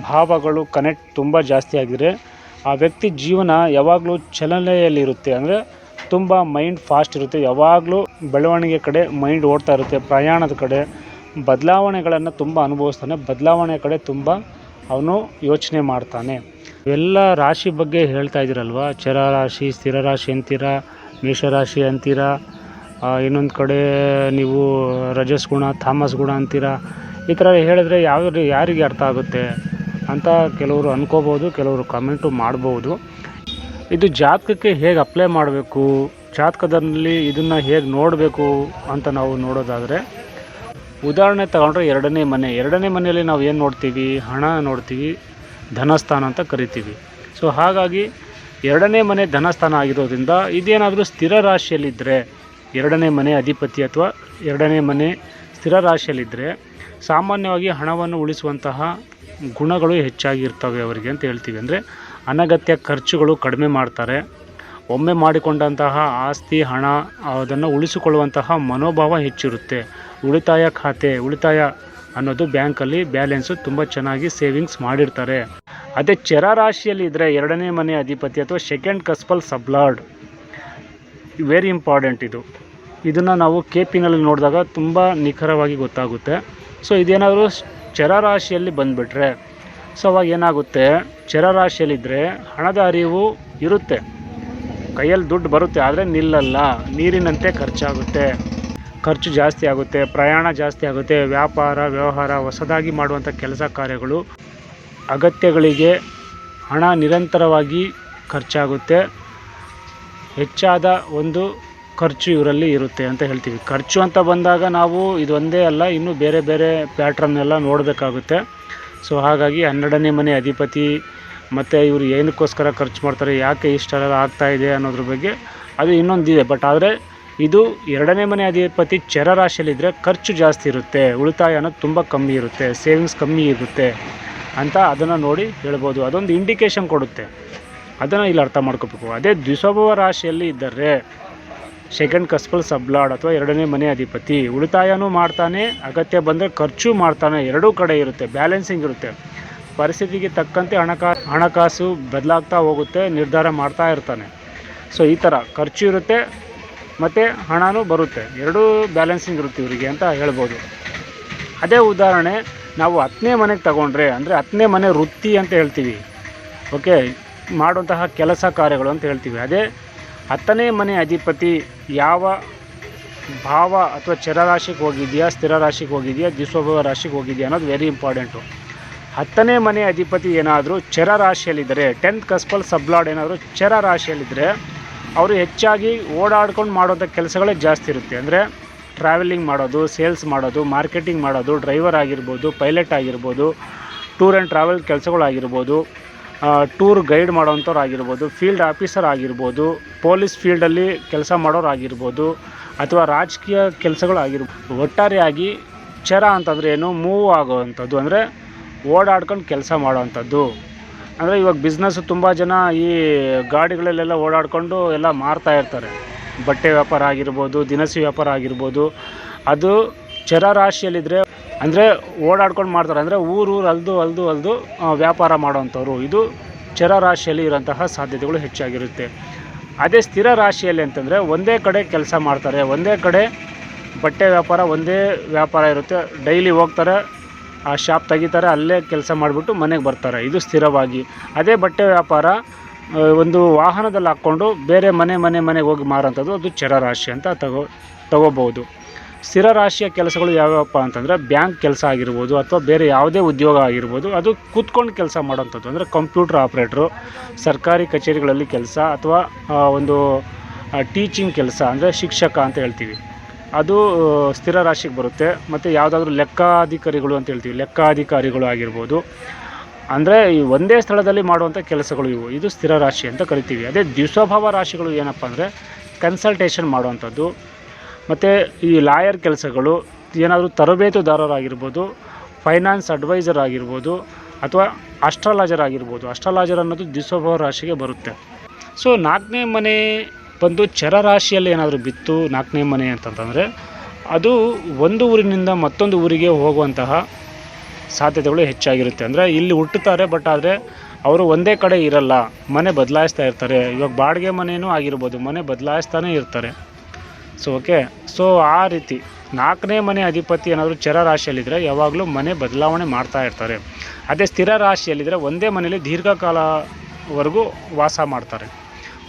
ಭಾವಗಳು ಕನೆಕ್ಟ್ ತುಂಬ ಜಾಸ್ತಿ ಆಗಿದ್ರೆ ಆ ವ್ಯಕ್ತಿ ಜೀವನ ಯಾವಾಗಲೂ ಚಲನೆಯಲ್ಲಿರುತ್ತೆ. ಅಂದರೆ ತುಂಬ ಮೈಂಡ್ ಫಾಸ್ಟ್ ಇರುತ್ತೆ, ಯಾವಾಗಲೂ ಬೆಳವಣಿಗೆ ಕಡೆ ಮೈಂಡ್ ಓಡ್ತಾ ಇರುತ್ತೆ, ಪ್ರಯಾಣದ ಕಡೆ ಬದಲಾವಣೆಗಳನ್ನು ತುಂಬ ಅನುಭವಿಸ್ತಾನೆ, ಬದಲಾವಣೆ ಕಡೆ ತುಂಬ ಅವನು ಯೋಚನೆ ಮಾಡ್ತಾನೆ. ಇವೆಲ್ಲ ರಾಶಿ ಬಗ್ಗೆ ಹೇಳ್ತಾ ಇದ್ದೀರಲ್ವ, ಚರರಾಶಿ, ಸ್ಥಿರ ರಾಶಿ ಅಂತೀರಾ, ಮೇಷರಾಶಿ ಅಂತೀರಾ, ಇನ್ನೊಂದು ಕಡೆ ನೀವು ರಜಸ್ ಗುಣ, ಥಾಮಸ್ ಗುಣ ಅಂತೀರಾ. ಈ ಥರ ಹೇಳಿದ್ರೆ ಯಾರಿಗೆ ಅರ್ಥ ಆಗುತ್ತೆ ಅಂತ ಕೆಲವರು ಅನ್ಕೋಬೋದು, ಕೆಲವರು ಕಮೆಂಟು ಮಾಡ್ಬೋದು. ಇದು ಜಾತಕಕ್ಕೆ ಹೇಗೆ ಅಪ್ಲೈ ಮಾಡಬೇಕು, ಜಾತಕದಲ್ಲಿ ಇದನ್ನು ಹೇಗೆ ನೋಡಬೇಕು ಅಂತ ನಾವು ನೋಡೋದಾದರೆ, ಉದಾಹರಣೆ ತಗೊಂಡ್ರೆ 2ನೇ ಮನೆ. 2ನೇ ಮನೆಯಲ್ಲಿ ನಾವು ಏನು ನೋಡ್ತೀವಿ? ಹಣ ನೋಡ್ತೀವಿ, ಧನಸ್ಥಾನ ಅಂತ ಕರಿತೀವಿ. ಸೊ ಹಾಗಾಗಿ 2ನೇ ಮನೆ ಧನಸ್ಥಾನ ಆಗಿರೋದ್ರಿಂದ ಇದೇನಾದರೂ ಸ್ಥಿರ ರಾಶಿಯಲ್ಲಿದ್ದರೆ, 2ನೇ ಮನೆ ಅಧಿಪತಿ ಅಥವಾ 2ನೇ ಮನೆ ಸ್ಥಿರ ರಾಶಿಯಲ್ಲಿದ್ದರೆ ಸಾಮಾನ್ಯವಾಗಿ ಹಣವನ್ನು ಉಳಿಸುವಂತಹ ಗುಣಗಳು ಹೆಚ್ಚಾಗಿರ್ತವೆ ಅವರಿಗೆ ಅಂತ ಹೇಳ್ತೀವಿ. ಅಂದರೆ ಅನಗತ್ಯ ಖರ್ಚುಗಳು ಕಡಿಮೆ ಮಾಡ್ತಾರೆ. ಒಮ್ಮೆ ಮಾಡಿಕೊಂಡಂತಹ ಆಸ್ತಿ, ಹಣ ಅದನ್ನು ಉಳಿಸಿಕೊಳ್ಳುವಂತಹ ಮನೋಭಾವ ಹೆಚ್ಚಿರುತ್ತೆ. ಉಳಿತಾಯ ಖಾತೆ, ಉಳಿತಾಯ ಅನ್ನೋದು ಬ್ಯಾಂಕಲ್ಲಿ ಬ್ಯಾಲೆನ್ಸು ತುಂಬ ಚೆನ್ನಾಗಿ ಸೇವಿಂಗ್ಸ್ ಮಾಡಿರ್ತಾರೆ. ಅದೇ ಚರರಾಶಿಯಲ್ಲಿ ಇದ್ದರೆ 2ನೇ ಮನೆ ಅಧಿಪತಿ ಅಥವಾ second cuspal sub lord, very important ಇದು. ಇದನ್ನು ನಾವು KPನಲ್ಲಿ ನೋಡಿದಾಗ ತುಂಬ ನಿಖರವಾಗಿ ಗೊತ್ತಾಗುತ್ತೆ. ಸೊ ಇದೇನಾದರೂ ಚರರಾಶಿಯಲ್ಲಿ ಬಂದುಬಿಟ್ರೆ, ಸೊ ಅವಾಗ ಏನಾಗುತ್ತೆ, ಚರರಾಶಿಯಲ್ಲಿದ್ದರೆ ಹಣದ ಅರಿವು ಇರುತ್ತೆ, ಕೈಯಲ್ಲಿ ದುಡ್ಡು ಬರುತ್ತೆ, ಆದರೆ ನಿಲ್ಲಲ್ಲ, ನೀರಿನಂತೆ ಖರ್ಚಾಗುತ್ತೆ, ಖರ್ಚು ಜಾಸ್ತಿ ಆಗುತ್ತೆ, ಪ್ರಯಾಣ ಜಾಸ್ತಿ ಆಗುತ್ತೆ, ವ್ಯಾಪಾರ ವ್ಯವಹಾರ, ಹೊಸದಾಗಿ ಮಾಡುವಂಥ ಕೆಲಸ ಕಾರ್ಯಗಳು, ಅಗತ್ಯಗಳಿಗೆ ಹಣ ನಿರಂತರವಾಗಿ ಖರ್ಚಾಗುತ್ತೆ. ಹೆಚ್ಚಾದ ಒಂದು ಖರ್ಚು ಇವರಲ್ಲಿ ಇರುತ್ತೆ ಅಂತ ಹೇಳ್ತೀವಿ. ಖರ್ಚು ಅಂತ ಬಂದಾಗ ನಾವು ಇದೊಂದೇ ಅಲ್ಲ, ಇನ್ನೂ ಬೇರೆ ಬೇರೆ ಪ್ಯಾಟ್ರನ್ನೆಲ್ಲ ನೋಡಬೇಕಾಗುತ್ತೆ. ಸೊ ಹಾಗಾಗಿ 12ನೇ ಮನೆ ಅಧಿಪತಿ ಮತ್ತು ಇವರು ಏನಕ್ಕೋಸ್ಕರ ಖರ್ಚು ಮಾಡ್ತಾರೆ, ಯಾಕೆ ಇಷ್ಟೆಲ್ಲ ಆಗ್ತಾಯಿದೆ ಅನ್ನೋದ್ರ ಬಗ್ಗೆ ಅದು ಇನ್ನೊಂದಿದೆ. ಬಟ್ ಆದರೆ ಇದು 2ನೇ ಮನೆ ಅಧಿಪತಿ ಚರರಾಶಿಯಲ್ಲಿದ್ದರೆ ಖರ್ಚು ಜಾಸ್ತಿ ಇರುತ್ತೆ, ಉಳಿತಾಯ ಅನ್ನೋದು ತುಂಬ ಕಮ್ಮಿ ಇರುತ್ತೆ, ಸೇವಿಂಗ್ಸ್ ಕಮ್ಮಿ ಇರುತ್ತೆ ಅಂತ ಅದನ್ನು ನೋಡಿ ಹೇಳ್ಬೋದು. ಅದೊಂದು ಇಂಡಿಕೇಶನ್ ಕೊಡುತ್ತೆ, ಅದನ್ನು ಇಲ್ಲಿ ಅರ್ಥ ಮಾಡ್ಕೋಬೇಕು. ಅದೇ ದ್ವಿಸ್ವಭಾವ ರಾಶಿಯಲ್ಲಿ ಇದ್ದರೆ ಸೆಕೆಂಡ್ ಕಸ್ಪಲ್ ಸಬ್ಲಾರ್ಡ್ ಅಥವಾ 2ನೇ ಮನೆ ಅಧಿಪತಿ ಉಳಿತಾಯನೂ ಮಾಡ್ತಾನೆ, ಅಗತ್ಯ ಬಂದರೆ ಖರ್ಚು ಮಾಡ್ತಾನೆ, ಎರಡೂ ಕಡೆ ಇರುತ್ತೆ, ಬ್ಯಾಲೆನ್ಸಿಂಗ್ ಇರುತ್ತೆ. ಪರಿಸ್ಥಿತಿಗೆ ತಕ್ಕಂತೆ ಹಣಕಾಸು ಬದಲಾಗ್ತಾ ಹೋಗುತ್ತೆ, ನಿರ್ಧಾರ ಮಾಡ್ತಾ ಇರ್ತಾನೆ. ಸೊ ಈ ಥರ ಖರ್ಚು ಇರುತ್ತೆ ಮತ್ತು ಹಣನೂ ಬರುತ್ತೆ, ಎರಡೂ ಬ್ಯಾಲೆನ್ಸಿಂಗ್ ಇರುತ್ತೆ ಇವರಿಗೆ ಅಂತ ಹೇಳ್ಬೋದು. ಅದೇ ಉದಾಹರಣೆ ನಾವು 10ನೇ ಮನೆಗೆ ತಗೊಂಡ್ರೆ, ಅಂದರೆ 10ನೇ ಮನೆ ವೃತ್ತಿ ಅಂತ ಹೇಳ್ತೀವಿ, ಓಕೆ, ಮಾಡುವಂತಹ ಕೆಲಸ ಕಾರ್ಯಗಳು ಅಂತ ಹೇಳ್ತೀವಿ. ಅದೇ 10ನೇ ಮನೆ ಅಧಿಪತಿ ಯಾವ ಭಾವ ಅಥವಾ ಚರರಾಶಿಗೆ ಹೋಗಿದೆಯಾ, ಸ್ಥಿರ ರಾಶಿಗೆ ಹೋಗಿದೆಯಾ, ದ್ವಿಸ್ವಭಾವ ರಾಶಿಗೆ ಹೋಗಿದೆಯಾ ಅನ್ನೋದು ವೆರಿ ಇಂಪಾರ್ಟೆಂಟು. 10ನೇ ಮನೆ ಅಧಿಪತಿ ಏನಾದರೂ ಚರ ರಾಶಿಯಲ್ಲಿದ್ದರೆ, 10th ಕಸ್ಪಲ್ ಸಬ್ಲಾರ್ಡ್ ಏನಾದರೂ ಚರ ರಾಶಿಯಲ್ಲಿದ್ದರೆ ಅವರು ಹೆಚ್ಚಾಗಿ ಓಡಾಡ್ಕೊಂಡು ಮಾಡೋಂಥ ಕೆಲಸಗಳೇ ಜಾಸ್ತಿ ಇರುತ್ತೆ. ಅಂದರೆ ಟ್ರಾವೆಲಿಂಗ್ ಮಾಡೋದು, ಸೇಲ್ಸ್ ಮಾಡೋದು, ಮಾರ್ಕೆಟಿಂಗ್ ಮಾಡೋದು, ಡ್ರೈವರ್ ಆಗಿರ್ಬೋದು, ಪೈಲಟ್ ಆಗಿರ್ಬೋದು, ಟೂರ್ ಆ್ಯಂಡ್ ಟ್ರಾವೆಲ್ ಕೆಲಸಗಳಾಗಿರ್ಬೋದು, ಟೂರ್ ಗೈಡ್ ಮಾಡೋವಂಥವ್ರು ಆಗಿರ್ಬೋದು, ಫೀಲ್ಡ್ ಆಫೀಸರ್ ಆಗಿರ್ಬೋದು, ಪೊಲೀಸ್ ಫೀಲ್ಡಲ್ಲಿ ಕೆಲಸ ಮಾಡೋರು ಆಗಿರ್ಬೋದು, ಅಥವಾ ರಾಜಕೀಯ ಕೆಲಸಗಳಾಗಿರ್ಬೋದು. ಒಟ್ಟಾರೆಯಾಗಿ ಚರ ಅಂತಂದರೆ ಏನು, ಮೂವ್ ಆಗೋವಂಥದ್ದು, ಅಂದರೆ ಓಡಾಡ್ಕೊಂಡು ಕೆಲಸ ಮಾಡೋವಂಥದ್ದು. ಅಂದರೆ ಇವಾಗ ಬಿಸ್ನೆಸ್ಸು ತುಂಬ ಜನ ಈ ಗಾಡಿಗಳಲ್ಲೆಲ್ಲ ಓಡಾಡಿಕೊಂಡು ಎಲ್ಲ ಮಾರ್ತಾ ಇರ್ತಾರೆ. ಬಟ್ಟೆ ವ್ಯಾಪಾರ ಆಗಿರ್ಬೋದು, ದಿನಸಿ ವ್ಯಾಪಾರ ಆಗಿರ್ಬೋದು. ಅದು ಚರ ರಾಶಿಯಲ್ಲಿದ್ದರೆ ಅಂದರೆ ಓಡಾಡ್ಕೊಂಡು ಮಾಡ್ತಾರೆ, ಅಂದರೆ ಊರು ಅಲ್ದು ವ್ಯಾಪಾರ ಮಾಡೋವಂಥವ್ರು. ಇದು ಚರ ರಾಶಿಯಲ್ಲಿ ಇರೋಂತಹ ಸಾಧ್ಯತೆಗಳು ಹೆಚ್ಚಾಗಿರುತ್ತೆ. ಅದೇ ಸ್ಥಿರ ರಾಶಿಯಲ್ಲಿ ಅಂತಂದರೆ ಒಂದೇ ಕಡೆ ಕೆಲಸ ಮಾಡ್ತಾರೆ, ಒಂದೇ ಕಡೆ ಬಟ್ಟೆ ವ್ಯಾಪಾರ, ಒಂದೇ ವ್ಯಾಪಾರ ಇರುತ್ತೆ. ಡೈಲಿ ಹೋಗ್ತಾರೆ, ಆ ಶಾಪ್ ತೆಗಿತಾರೆ, ಅಲ್ಲೇ ಕೆಲಸ ಮಾಡಿಬಿಟ್ಟು ಮನೆಗೆ ಬರ್ತಾರೆ. ಇದು ಸ್ಥಿರವಾಗಿ. ಅದೇ ಬಟ್ಟೆ ವ್ಯಾಪಾರ ಒಂದು ವಾಹನದಲ್ಲಿ ಹಾಕ್ಕೊಂಡು ಬೇರೆ ಮನೆಗೆ ಹೋಗಿ ಮಾರೋಂಥದ್ದು, ಅದು ಚರ ರಾಶಿ ಅಂತ ತಗೋಬೋದು. ಸ್ಥಿರ ರಾಶಿಯ ಕೆಲಸಗಳು ಯಾವ್ಯಾವಪ್ಪ ಅಂತಂದರೆ ಬ್ಯಾಂಕ್ ಕೆಲಸ ಆಗಿರ್ಬೋದು, ಅಥವಾ ಬೇರೆ ಯಾವುದೇ ಉದ್ಯೋಗ ಆಗಿರ್ಬೋದು, ಅದು ಕೂತ್ಕೊಂಡು ಕೆಲಸ ಮಾಡೋವಂಥದ್ದು. ಅಂದರೆ ಕಂಪ್ಯೂಟರ್ ಆಪ್ರೇಟ್ರು, ಸರ್ಕಾರಿ ಕಚೇರಿಗಳಲ್ಲಿ ಕೆಲಸ, ಅಥವಾ ಒಂದು ಟೀಚಿಂಗ್ ಕೆಲಸ, ಅಂದರೆ ಶಿಕ್ಷಕ ಅಂತ ಹೇಳ್ತೀವಿ, ಅದು ಸ್ಥಿರ ರಾಶಿಗೆ ಬರುತ್ತೆ. ಮತ್ತು ಯಾವುದಾದ್ರೂ ಲೆಕ್ಕಾಧಿಕಾರಿಗಳು ಅಂತ ಹೇಳ್ತೀವಿ, ಲೆಕ್ಕಾಧಿಕಾರಿಗಳು ಆಗಿರ್ಬೋದು. ಅಂದರೆ ಈ ಒಂದೇ ಸ್ಥಳದಲ್ಲಿ ಮಾಡುವಂಥ ಕೆಲಸಗಳು ಇದು ಸ್ಥಿರ ರಾಶಿ ಅಂತ ಕರಿತೀವಿ. ಅದೇ ದ್ವಿಸ್ವಭಾವ ರಾಶಿಗಳು ಏನಪ್ಪ ಅಂದರೆ ಕನ್ಸಲ್ಟೇಷನ್ ಮಾಡುವಂಥದ್ದು, ಮತ್ತು ಈ ಲಾಯರ್ ಕೆಲಸಗಳು, ಏನಾದರೂ ತರಬೇತುದಾರರಾಗಿರ್ಬೋದು, ಫೈನಾನ್ಸ್ ಅಡ್ವೈಸರ್ ಆಗಿರ್ಬೋದು, ಅಥವಾ ಅಸ್ಟ್ರಾಲಜರ್ ಆಗಿರ್ಬೋದು. ಅಸ್ಟ್ರಾಲಜರ್ ಅನ್ನೋದು ದ್ವಿಸ್ವಭಾವ ರಾಶಿಗೆ ಬರುತ್ತೆ. ಸೊ 4ನೇ ಮನೆ ಬಂದು ಚರ ರಾಶಿಯಲ್ಲಿ ಏನಾದರೂ ಬಿತ್ತು 4ನೇ ಮನೆ ಅಂತಂತಂದರೆ, ಅದು ಒಂದು ಊರಿನಿಂದ ಮತ್ತೊಂದು ಊರಿಗೆ ಹೋಗುವಂತಹ ಸಾಧ್ಯತೆಗಳು ಹೆಚ್ಚಾಗಿರುತ್ತೆ. ಅಂದರೆ ಇಲ್ಲಿ ಹುಟ್ಟುತ್ತಾರೆ, ಬಟ್ ಆದರೆ ಅವರು ಒಂದೇ ಕಡೆ ಇರಲ್ಲ, ಮನೆ ಬದಲಾಯಿಸ್ತಾ ಇರ್ತಾರೆ. ಇವಾಗ ಬಾಡಿಗೆ ಮನೆಯೂ ಆಗಿರ್ಬೋದು, ಮನೆ ಬದಲಾಯಿಸ್ತಾನೇ ಇರ್ತಾರೆ. ಸೊ ಆ ರೀತಿ 4ನೇ ಮನೆ ಅಧಿಪತಿ ಏನಾದರೂ ಚರ ರಾಶಿಯಲ್ಲಿದ್ದರೆ ಯಾವಾಗಲೂ ಮನೆ ಬದಲಾವಣೆ ಮಾಡ್ತಾ ಇರ್ತಾರೆ. ಅದೇ ಸ್ಥಿರ ರಾಶಿಯಲ್ಲಿದ್ದರೆ ಒಂದೇ ಮನೆಯಲ್ಲಿ ದೀರ್ಘಕಾಲವರೆಗೂ ವಾಸ ಮಾಡ್ತಾರೆ.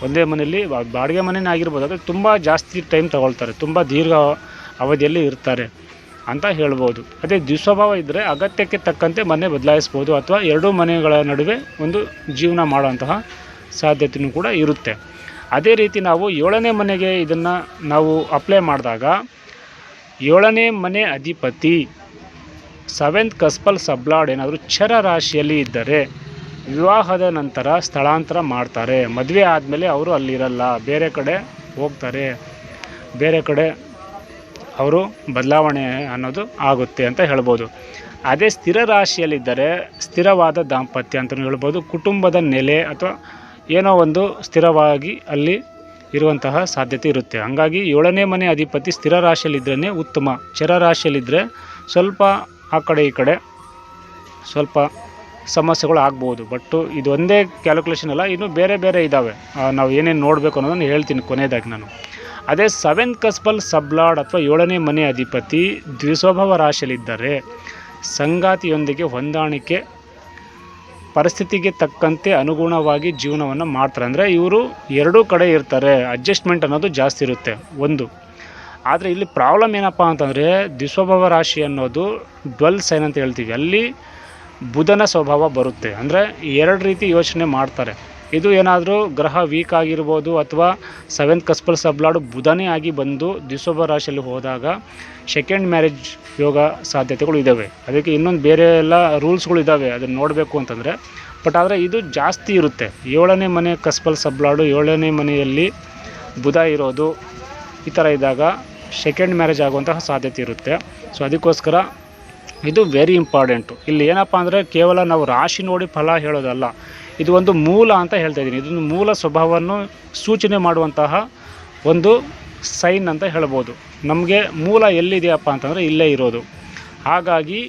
ಒಂದೇ ಮನೆಯಲ್ಲಿ ಬಾಡಿಗೆ ಮನೆಯೇ ಆಗಿರ್ಬೋದು, ಆದರೆ ತುಂಬ ಜಾಸ್ತಿ ಟೈಮ್ ತಗೊಳ್ತಾರೆ, ತುಂಬ ದೀರ್ಘ ಅವಧಿಯಲ್ಲಿ ಇರ್ತಾರೆ ಅಂತ ಹೇಳ್ಬೋದು. ಅದೇ ದ್ವಿಸ್ವಭಾವ ಇದ್ದರೆ ಅಗತ್ಯಕ್ಕೆ ತಕ್ಕಂತೆ ಮನೆ ಬದಲಾಯಿಸ್ಬೋದು, ಅಥವಾ ಎರಡೂ ಮನೆಗಳ ನಡುವೆ ಒಂದು ಜೀವನ ಮಾಡುವಂತಹ ಸಾಧ್ಯತೆಯೂ ಕೂಡ ಇರುತ್ತೆ. ಅದೇ ರೀತಿ ನಾವು 7ನೇ ಮನೆಗೆ ಇದನ್ನು ನಾವು ಅಪ್ಲೈ ಮಾಡಿದಾಗ, 7ನೇ ಮನೆ ಅಧಿಪತಿ 7th ಕಸ್ಪಲ್ ಸಬ್ಲಾರ್ಡ್ ಏನಾದರೂ ಚರ ರಾಶಿಯಲ್ಲಿ ಇದ್ದರೆ ವಿವಾಹದ ನಂತರ ಸ್ಥಳಾಂತರ ಮಾಡ್ತಾರೆ. ಮದುವೆ ಆದಮೇಲೆ ಅವರು ಅಲ್ಲಿರಲ್ಲ, ಬೇರೆ ಕಡೆ ಹೋಗ್ತಾರೆ, ಬೇರೆ ಕಡೆ ಅವರು ಬದಲಾವಣೆ ಅನ್ನೋದು ಆಗುತ್ತೆ ಅಂತ ಹೇಳ್ಬೋದು. ಅದೇ ಸ್ಥಿರ ರಾಶಿಯಲ್ಲಿದ್ದರೆ ಸ್ಥಿರವಾದ ದಾಂಪತ್ಯ ಅಂತಲೂ ಹೇಳ್ಬೋದು, ಕುಟುಂಬದ ನೆಲೆ ಅಥವಾ ಏನೋ ಒಂದು ಸ್ಥಿರವಾಗಿ ಅಲ್ಲಿ ಇರುವಂತಹ ಸಾಧ್ಯತೆ ಇರುತ್ತೆ. ಹಂಗಾಗಿ 7ನೇ ಮನೆ ಅಧಿಪತಿ ಸ್ಥಿರ ರಾಶಿಯಲ್ಲಿದ್ರೇ ಉತ್ತಮ. ಚರ ರಾಶಿಯಲ್ಲಿದ್ದರೆ ಸ್ವಲ್ಪ ಆ ಕಡೆ ಈ ಕಡೆ ಸ್ವಲ್ಪ ಸಮಸ್ಯೆಗಳು ಆಗ್ಬೋದು. ಬಟ್ ಇದು ಒಂದೇ ಕ್ಯಾಲ್ಕುಲೇಷನ್ ಅಲ್ಲ, ಇನ್ನೂ ಬೇರೆ ಬೇರೆ ಇದ್ದಾವೆ. ನಾವು ಏನೇನು ನೋಡಬೇಕು ಅನ್ನೋದನ್ನು ಹೇಳ್ತೀನಿ ಕೊನೆಯದಾಗಿ ನಾನು. ಅದೇ 7th ಕಸ್ಪಲ್ ಸಬ್ಲಾರ್ಡ್ ಅಥವಾ 7ನೇ ಮನೆ ಅಧಿಪತಿ ದ್ವಿಸ್ವಭಾವ ರಾಶಿಯಲ್ಲಿದ್ದರೆ ಸಂಗಾತಿಯೊಂದಿಗೆ ಹೊಂದಾಣಿಕೆ, ಪರಿಸ್ಥಿತಿಗೆ ತಕ್ಕಂತೆ ಅನುಗುಣವಾಗಿ ಜೀವನವನ್ನು ಮಾಡ್ತಾರೆ. ಅಂದರೆ ಇವರು ಎರಡೂ ಕಡೆ ಇರ್ತಾರೆ, ಅಡ್ಜಸ್ಟ್ಮೆಂಟ್ ಅನ್ನೋದು ಜಾಸ್ತಿ ಇರುತ್ತೆ ಒಂದು. ಆದರೆ ಇಲ್ಲಿ ಪ್ರಾಬ್ಲಮ್ ಏನಪ್ಪ ಅಂತಂದರೆ, ದ್ವಿಸ್ವಭಾವ ರಾಶಿ ಅನ್ನೋದು ಡ್ವೆಲ್ ಸೈನ್ ಅಂತ ಹೇಳ್ತೀವಿ, ಅಲ್ಲಿ ಬುಧನ ಸ್ವಭಾವ ಬರುತ್ತೆ. ಅಂದರೆ ಎರಡು ರೀತಿ ಯೋಚನೆ ಮಾಡ್ತಾರೆ. ಇದು ಏನಾದರೂ ಗ್ರಹ ವೀಕ್ ಆಗಿರ್ಬೋದು, ಅಥವಾ 7th ಕಸ್ಪಲ್ ಸಬ್ಲಾರ್ಡ್ ಬುಧನೇ ಆಗಿ ಬಂದು ದ್ವಿಸ್ವಭಾವ ರಾಶಿಯಲ್ಲಿ ಹೋದಾಗ ಸೆಕೆಂಡ್ ಮ್ಯಾರೇಜ್ ಯೋಗ ಸಾಧ್ಯತೆಗಳು ಇದ್ದಾವೆ. ಅದಕ್ಕೆ ಇನ್ನೊಂದು ಬೇರೆ ಎಲ್ಲ ರೂಲ್ಸ್ಗಳು ಇದ್ದಾವೆ, ಅದನ್ನು ನೋಡಬೇಕು ಅಂತಂದರೆ. ಬಟ್ ಆದರೆ ಇದು ಜಾಸ್ತಿ ಇರುತ್ತೆ. 7ನೇ ಮನೆ ಕಸ್ಪಲ್ ಸಬ್ಲಾರ್ಡು 7ನೇ ಮನೆಯಲ್ಲಿ ಬುಧ ಇರೋದು, ಈ ಥರ ಇದ್ದಾಗ ಸೆಕೆಂಡ್ ಮ್ಯಾರೇಜ್ ಆಗುವಂತಹ ಸಾಧ್ಯತೆ ಇರುತ್ತೆ. ಸೊ ಅದಕ್ಕೋಸ್ಕರ ಇದು ವೆರಿ ಇಂಪಾರ್ಟೆಂಟು. ಇಲ್ಲಿ ಏನಪ್ಪ ಅಂದರೆ ಕೇವಲ ನಾವು ರಾಶಿ ನೋಡಿ ಫಲ ಹೇಳೋದಲ್ಲ, ಇದು ಒಂದು ಮೂಲ ಅಂತ ಹೇಳ್ತಾ ಇದ್ದೀನಿ. ಇದೊಂದು ಮೂಲ ಸ್ವಭಾವವನ್ನು ಸೂಚನೆ ಮಾಡುವಂತಹ ಒಂದು ಸೈನ್ ಅಂತ ಹೇಳ್ಬೋದು. ನಮಗೆ ಮೂಲ ಎಲ್ಲಿದೆಯಪ್ಪ ಅಂತಂದರೆ ಇಲ್ಲೇ ಇರೋದು. ಹಾಗಾಗಿ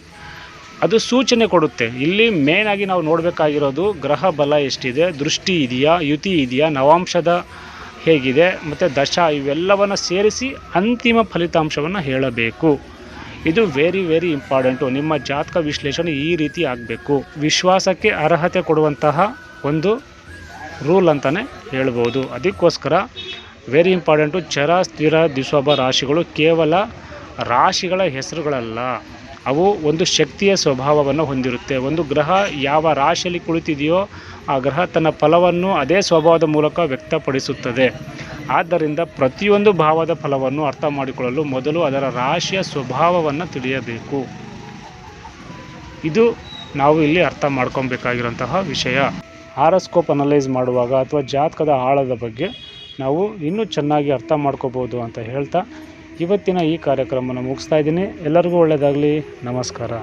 ಅದು ಸೂಚನೆ ಕೊಡುತ್ತೆ. ಇಲ್ಲಿ ಮೇಯ್ನಾಗಿ ನಾವು ನೋಡಬೇಕಾಗಿರೋದು ಗ್ರಹ ಬಲ ಎಷ್ಟಿದೆ, ದೃಷ್ಟಿ ಇದೆಯಾ, ಯುತಿ ಇದೆಯಾ, ನವಾಂಶದ ಹೇಗಿದೆ, ಮತ್ತು ದಶ, ಇವೆಲ್ಲವನ್ನು ಸೇರಿಸಿ ಅಂತಿಮ ಫಲಿತಾಂಶವನ್ನು ಹೇಳಬೇಕು. ಇದು ವೆರಿ ವೆರಿ ಇಂಪಾರ್ಟೆಂಟು. ನಿಮ್ಮ ಜಾತಕ ವಿಶ್ಲೇಷಣೆ ಈ ರೀತಿ ಆಗಬೇಕು. ವಿಶ್ವಾಸಕ್ಕೆ ಅರ್ಹತೆ ಕೊಡುವಂತಹ ಒಂದು ರೂಲ್ ಅಂತಲೇ ಹೇಳ್ಬೋದು. ಅದಕ್ಕೋಸ್ಕರ ವೆರಿ ಇಂಪಾರ್ಟೆಂಟು. ಚರ ಸ್ಥಿರ ದ್ವಿಸ್ವಭಾವ ರಾಶಿಗಳು ಕೇವಲ ರಾಶಿಗಳ ಹೆಸರುಗಳಲ್ಲ, ಅವು ಒಂದು ಶಕ್ತಿಯ ಸ್ವಭಾವವನ್ನು ಹೊಂದಿರುತ್ತೆ. ಒಂದು ಗ್ರಹ ಯಾವ ರಾಶಿಯಲ್ಲಿ ಕುಳಿತಿದೆಯೋ ಆ ಗ್ರಹ ತನ್ನ ಫಲವನ್ನು ಅದೇ ಸ್ವಭಾವದ ಮೂಲಕ ವ್ಯಕ್ತಪಡಿಸುತ್ತದೆ. ಆದ್ದರಿಂದ ಪ್ರತಿಯೊಂದು ಭಾವದ ಫಲವನ್ನು ಅರ್ಥ ಮಾಡಿಕೊಳ್ಳಲು ಮೊದಲು ಅದರ ರಾಶಿಯ ಸ್ವಭಾವವನ್ನು ತಿಳಿಯಬೇಕು. ಇದು ನಾವು ಇಲ್ಲಿ ಅರ್ಥ ಮಾಡ್ಕೊಬೇಕಾಗಿರೋಂತಹ ವಿಷಯ. ಹಾರೋಸ್ಕೋಪ್ ಅನಲೈಸ್ ಮಾಡುವಾಗ ಅಥವಾ ಜಾತಕದ ಆಳದ ಬಗ್ಗೆ ನಾವು ಇನ್ನೂ ಚೆನ್ನಾಗಿ ಅರ್ಥ ಮಾಡ್ಕೋಬೋದು ಅಂತ ಹೇಳ್ತಾ ಇವತ್ತಿನ ಈ ಕಾರ್ಯಕ್ರಮನ ಮುಗಿಸ್ತಾ ಇದ್ದೀನಿ. ಎಲ್ಲರಿಗೂ ಒಳ್ಳೆಯದಾಗಲಿ. ನಮಸ್ಕಾರ.